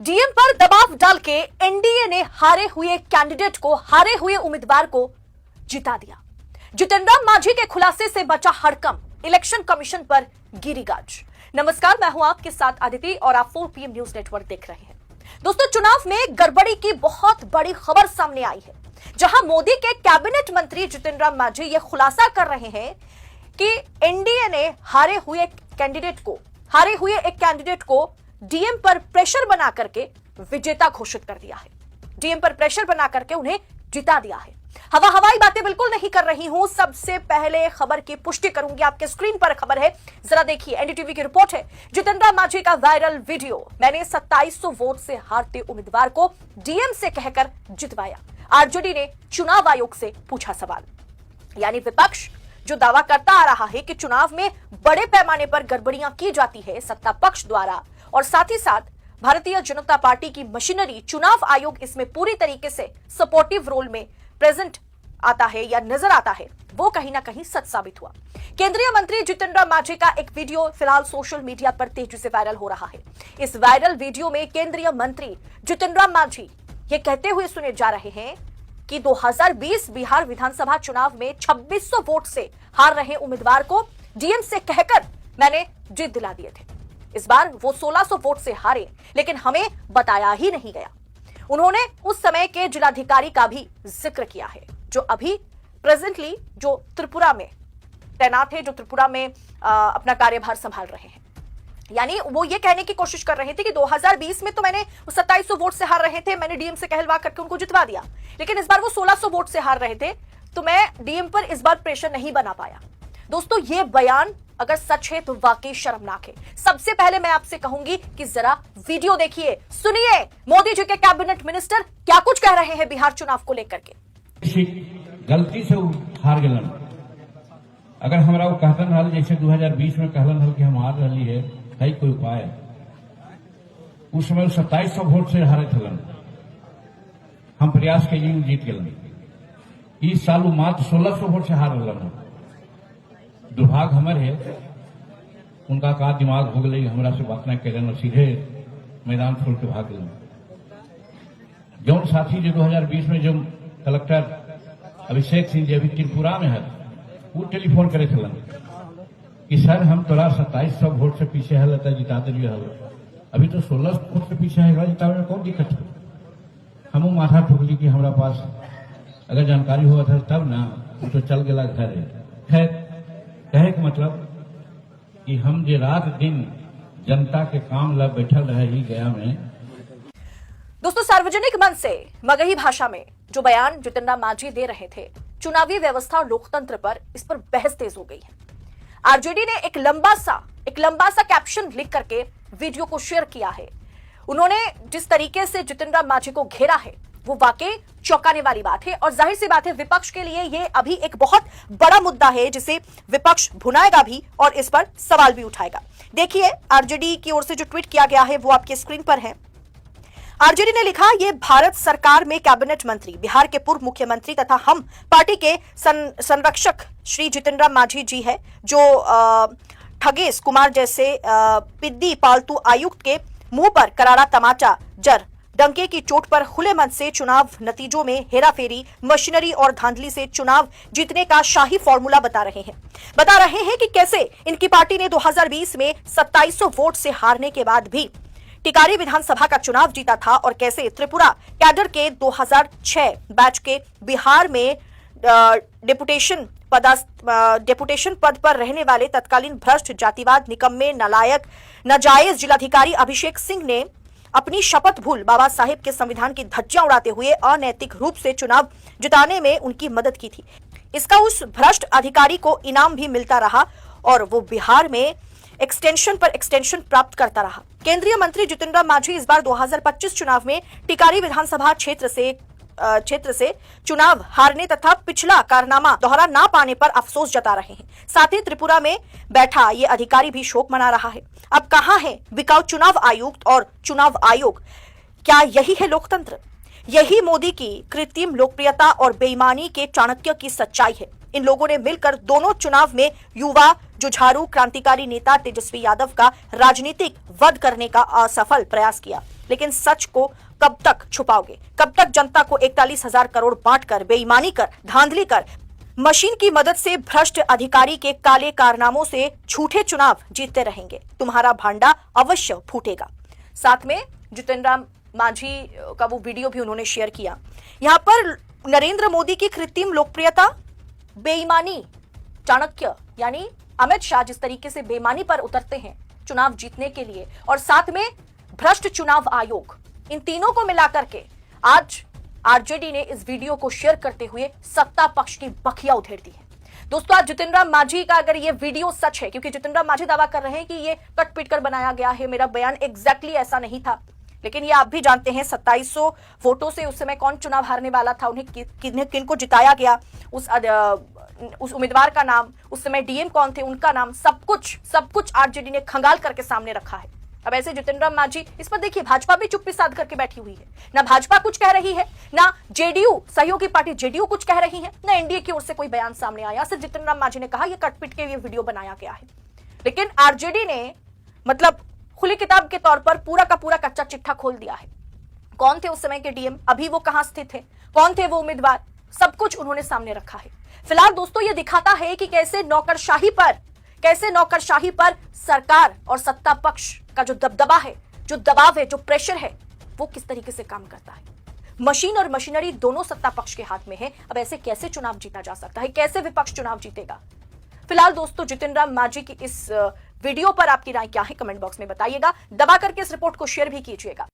DM पर दबाव डाल के एनडीए ने हारे हुए कैंडिडेट को, हारे हुए उम्मीदवार को जिता दिया। जितेंद्र राम मांझी के खुलासे से बचा हड़कंप, इलेक्शन कमीशन पर गिरी गाज। नमस्कार, मैं हूं आपके साथ आदिति और आप 4 PM न्यूज नेटवर्क देख रहे हैं। दोस्तों, चुनाव में गड़बड़ी की बहुत बड़ी खबर सामने आई है, जहां मोदी के कैबिनेट मंत्री जितेंद्र राम मांझी यह खुलासा कर रहे हैं कि एनडीए ने हारे हुए एक कैंडिडेट को डीएम पर प्रेशर बना करके विजेता घोषित कर दिया है। डीएम पर प्रेशर बना करके उन्हें जिता दिया है। हवाई बातें बिल्कुल नहीं कर रही हूं। सबसे पहले खबर की पुष्टि करूंगी। आपके स्क्रीन पर खबर है, जरा देखिए। एनडीटीवी की रिपोर्ट है। जितेंद्र राम मांझी का वायरल वीडियो। मैंने 2700 वोट से हारते उम्मीदवार को डीएम से कहकर जितवाया। आरजेडी ने चुनाव आयोग से पूछा सवाल। यानी विपक्ष जो दावा करता आ रहा है कि चुनाव में बड़े पैमाने पर गड़बड़ियां की जाती है सत्ता पक्ष द्वारा, और साथ ही साथ भारतीय जनता पार्टी की मशीनरी, चुनाव आयोग इसमें पूरी तरीके से सपोर्टिव रोल में प्रेजेंट आता है या नजर आता है, वो कहीं ना कहीं सच साबित हुआ। केंद्रीय मंत्री जितेंद्र राम मांझी का एक वीडियो फिलहाल सोशल मीडिया पर तेजी से वायरल हो रहा है। इस वायरल वीडियो में केंद्रीय मंत्री जितेंद्र राम मांझी ये कहते हुए सुने जा रहे हैं कि 2020 बिहार विधानसभा चुनाव में 2600 वोट से हार रहे उम्मीदवार को डीएम से कहकर मैंने जीत दिला दिए थे। इस बार वो 1600 वोट से हारे, लेकिन हमें बताया ही नहीं गया। उन्होंने उस समय के जिलाधिकारी का भी जिक्र किया है, जो अभी प्रेजेंटली जो त्रिपुरा में तैनात है, जो त्रिपुरा में अपना कार्यभार संभाल रहे हैं। यानी वो ये कहने की कोशिश कर रहे थे कि 2020 में तो मैंने 2700 वोट से हार रहे थे, मैंने डीएम से कहलवा करके उनको जितवा दिया, लेकिन इस बार वो 1600 वोट से हार रहे थे, तो मैं डीएम पर इस बार प्रेशर नहीं बना पाया। दोस्तों, ये बयान अगर सच है तो वाकई शर्मनाक है। सबसे पहले मैं आपसे कहूंगी कि जरा वीडियो देखिए, सुनिए मोदी जी के कैबिनेट मिनिस्टर क्या कुछ कह रहे हैं बिहार चुनाव को लेकर के। गलती से हार गलन, अगर हमरा वो कहतन हल जैसे 2020 में कहलन हल कि हम हार रही है कोई उपाय, उस समय 2700 वोट से हारे थलन, हम प्रयास के जीत गलन। इस साल वो मात्र 1600 वोट से हार रहा। दुर्भाग्य हमारे है, उनका का दिमाग हो गई, हमरा से बात नहीं करें और सीधे मैदान छोड़ के भाग गए। जौन साथी जो 2020 में जो कलेक्टर अभिषेक सिंह जी अभी त्रिपुरा में है, वो टेलीफोन करे थलन कि सर हम तोरा 2700 वोट से पीछे है, लता जिता दिए हल, अभी तो 1600 वोट से पीछे है, जितावे में कौन दिक्कत है। हम माथा ठोकली कि हमारा पास अगर जानकारी हुआ था तब ना, तो चल गया घर है। खैर, कहे के मतलब कि हम जे रात दिन जनता के काम ला बैठल रहे ही गया में। दोस्तों, सार्वजनिक मंच से मगही भाषा में जो बयान जितेंद्र राम मांझी दे रहे थे चुनावी व्यवस्था और लोकतंत्र पर, इस पर बहस तेज हो गई है। आरजेडी ने एक लंबा सा कैप्शन लिख करके वीडियो को शेयर किया है। उन्होंने जिस तरीके से जितेंद्र राम मांझी को घेरा है वो वाकई चौंकाने वाली बात है, और जाहिर सी बात है विपक्ष के लिए ये अभी एक बहुत बड़ा मुद्दा है, जिसे विपक्ष भुनाएगा भी और इस पर सवाल भी उठाएगा। देखिए, आरजेडी की ओर से जो ट्वीट किया गया है वो आपके स्क्रीन पर है। आरजेडी ने लिखा, ये भारत सरकार में कैबिनेट मंत्री, बिहार के पूर्व मुख्यमंत्री तथा हम पार्टी के संरक्षक श्री जितेंद्र राम मांझी जी है, जो ठगेश कुमार जैसे पिद्दी पालतू आयुक्त के मुंह पर करारा तमाचा जर डंके की चोट पर खुले मन से चुनाव नतीजों में हेराफेरी, मशीनरी और धांधली से चुनाव जीतने का शाही फॉर्मूला बता रहे हैं कि कैसे इनकी पार्टी ने 2020 में 2700 वोट से हारने के बाद भी टिकारी विधानसभा का चुनाव जीता था, और कैसे त्रिपुरा कैडर के 2006 बैच के बिहार में डेपुटेशन पद पर रहने वाले तत्कालीन भ्रष्ट, जातिवाद, निकम्मे, नालायक, नाजायज जिलाधिकारी अभिषेक सिंह ने अपनी शपथ भूल बाबा साहेब के संविधान की धज्जियां उड़ाते हुए अनैतिक रूप से चुनाव जिताने में उनकी मदद की थी। इसका उस भ्रष्ट अधिकारी को इनाम भी मिलता रहा, और वो बिहार में एक्सटेंशन पर एक्सटेंशन प्राप्त करता रहा। केंद्रीय मंत्री जितेंद्र राम मांझी इस बार 2025 चुनाव में टिकारी विधानसभा क्षेत्र से चुनाव हारने तथा पिछला कारनामा दोहरा ना पाने पर अफसोस जता रहे हैं। साथ ही त्रिपुरा में बैठा ये अधिकारी भी शोक मना रहा है। अब कहां है बिकाऊ चुनाव आयुक्त और चुनाव आयोग? क्या यही है लोकतंत्र? यही मोदी की कृत्रिम लोकप्रियता और बेईमानी के चाणक्य की सच्चाई है। इन लोगों ने मिलकर दोनों चुनाव में युवा जुझारू क्रांतिकारी नेता तेजस्वी यादव का राजनीतिक वध करने का असफल प्रयास किया। लेकिन सच को कब तक छुपाओगे? कब तक जनता को 41,000 करोड़ बांटकर, बेईमानी कर, धांधली कर, मशीन की मदद से भ्रष्ट अधिकारी के काले कारनामों से झूठे चुनाव जीतते रहेंगे? तुम्हारा भांडा अवश्य फूटेगा। साथ में जितिन राम मांझी का वो वीडियो भी उन्होंने शेयर किया। यहां पर नरेंद्र मोदी की कृत्रिम लोकप्रियता, बेईमानी, चाणक्य यानी अमित शाह जिस तरीके से बेईमानी पर उतरते हैं चुनाव जीतने के लिए, और साथ में भ्रष्ट चुनाव आयोग, इन तीनों को मिलाकर के आज आरजेडी ने इस वीडियो को शेयर करते हुए सत्ता पक्ष की बखिया उधेड़ दी है। दोस्तों, आज जितिन राम मांझी का अगर ये वीडियो सच है, क्योंकि जितिन राम मांझी दावा कर रहे हैं कि ये कट पीट कर बनाया गया है, मेरा बयान एग्जैक्टली ऐसा नहीं था, लेकिन ये आप भी जानते हैं 2700 वोटों से उस समय कौन चुनाव हारने वाला था, उन्हें किनको जिताया गया, उस उम्मीदवार का नाम, उस समय डीएम कौन थे, उनका नाम, सब कुछ आरजेडी ने खंगाल करके सामने रखा है। अब ऐसे जितिन राम मांझी, इस पर देखिए भाजपा भी चुप्पी साध करके बैठी हुई है। ना भाजपा कुछ कह रही है, ना जेडीयू, सहयोगी पार्टी जेडीयू कुछ कह रही है, ना एनडीए की ओर से कोई बयान सामने आया। सिर्फ जितिन राम मांझी ने कहा यह कटपिट के ये वीडियो बनाया गया है। लेकिन आरजेडी ने मतलब खुली किताब के तौर पर पूरा का पूरा कच्चा चिट्ठा खोल दिया है। कौन थे उस समय के डीएम, अभी वो कहां स्थित है, कौन थे वो उम्मीदवार, सब कुछ उन्होंने सामने रखा है। फिलहाल दोस्तों, ये दिखाता है कि कैसे नौकरशाही पर सरकार और सत्ता पक्ष का जो दबदबा है, जो दबाव है, जो प्रेशर है, वो किस तरीके से काम करता है। मशीन और मशीनरी दोनों सत्ता पक्ष के हाथ में है। अब ऐसे कैसे चुनाव जीता जा सकता है, कैसे विपक्ष चुनाव जीतेगा? फिलहाल दोस्तों, जितिन राम मांझी की इस वीडियो पर आपकी राय क्या है, कमेंट बॉक्स में बताइएगा। दबा करके इस रिपोर्ट को शेयर भी कीजिएगा।